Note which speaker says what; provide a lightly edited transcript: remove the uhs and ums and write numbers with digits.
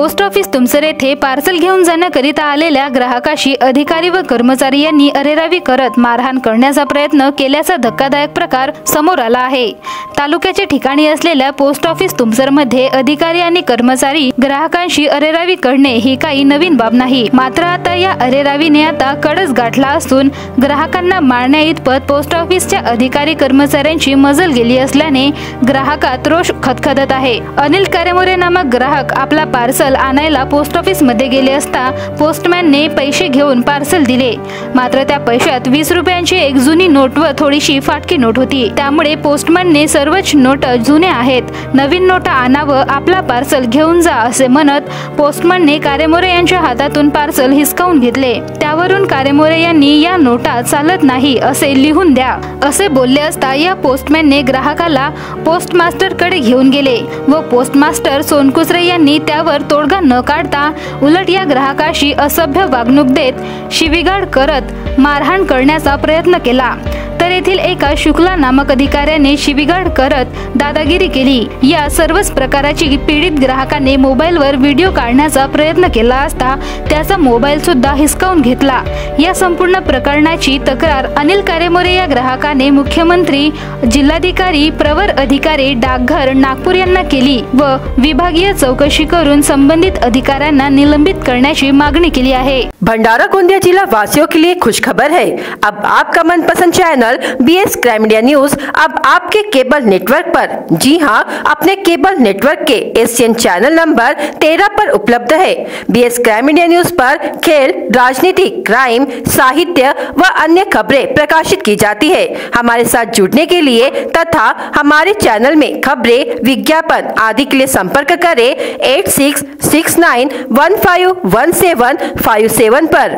Speaker 1: Post office Tumsar येथे parcel घेऊन जाण्याकरिता आलेल्या ग्राहकाशी अधिकारी व कर्मचारी यांनी अरेरावी करत मारहाण करण्याचा प्रयत्न केल्याचा धक्कादायक प्रकार समोर आला आहे। तालुक्याच्या ठिकाणी असलेल्या पोस्ट ऑफिस तुमसरमध्ये अधिकारी आणि कर्मचारी ग्राहकांशी अरेरावी करणे ही काही नवीन बाब नाही। मात्र आता या अरेरावीने आता कळस गाठला असून ग्राहकांना मारण्या इतपत पोस्ट ऑफिसच्या अधिकारी कर्मचाऱ्यांची मजल गेली असल्याने ग्राहकात रोष खदखदत आहे। अनिल कारेमोरे नामक ग्राहक आपला पार्सल आणायला पोस्ट ऑफिस मध्ये गेले असता पोस्टमॅनने पैसे घेऊन पार्सल दिले। मात्र त्या पैशात 20 रुपयांची एक जुनी नोट व थोडीशी फाटकी नोट होती। त्यामुळे पोस्टमॅनने सर्वच नोट जुन्या आहेत, नवीन नोटा आणावं, आपला पार्सल घेऊन जा असे म्हणत पोस्टमॅनने कारेमोरे यांच्या हातातून पार्सल हिसकावून घेतले। त्यावरून कारेमोरे यांनी या नोटा चालत नाही असे लिहून द्या असे बोलले असता या पोस्टमॅनने ग्राहकाला पोस्ट मास्टर कडे घेऊन गेले व पोस्ट मास्टर सोनकुसरे यांनी त्यावर तोडगा न काढता उलट या ग्राहकाशी असभ्य वागणूक देत शिवीगाळ करत मारहाण करण्याचा प्रयत्न केला। तर येथील एका शुक्ला नामक अधिकाऱ्याने शिवीगाळ करत दादागिरी केली। या सर्वच प्रकाराची पीडित ग्राहकाने मोबाईलवर व्हिडिओ काढण्याचा प्रयत्न केला असता त्याचा मोबाईल सुद्धा हिसकावून घेतला। या संपूर्ण प्रकरणाची तक्रार अनिल कारेमोरे या ग्राहकाने मुख्यमंत्री, जिल्हाधिकारी, प्रवर अधिकारी, डाकघर नागपूर यांना केली व विभागीय चौकशी करून संबंधित अधिकाऱ्यांना निलंबित करण्याची मागणी केली आहे।
Speaker 2: भंडारा गोंदिया जिला वासियों के लिए खुशखबर है। अब आपका मनपसंद channel BS crime media news अब आपके केबल नेटवर्क पर, जी हां, अपने केबल नेटवर्क के एशियन चैनल नंबर 13 पर उपलब्ध है। BS क्राइम मीडिया न्यूज पर खेल, राजनीति, क्राइम, साहित्य व अन्य खबरें प्रकाशित की जाती है। हमारे साथ जुड़ने के लिए तथा हमारे चैनल में खबरें, विज्ञापन आदि के लिए संपर्क करें 8669151757 पर।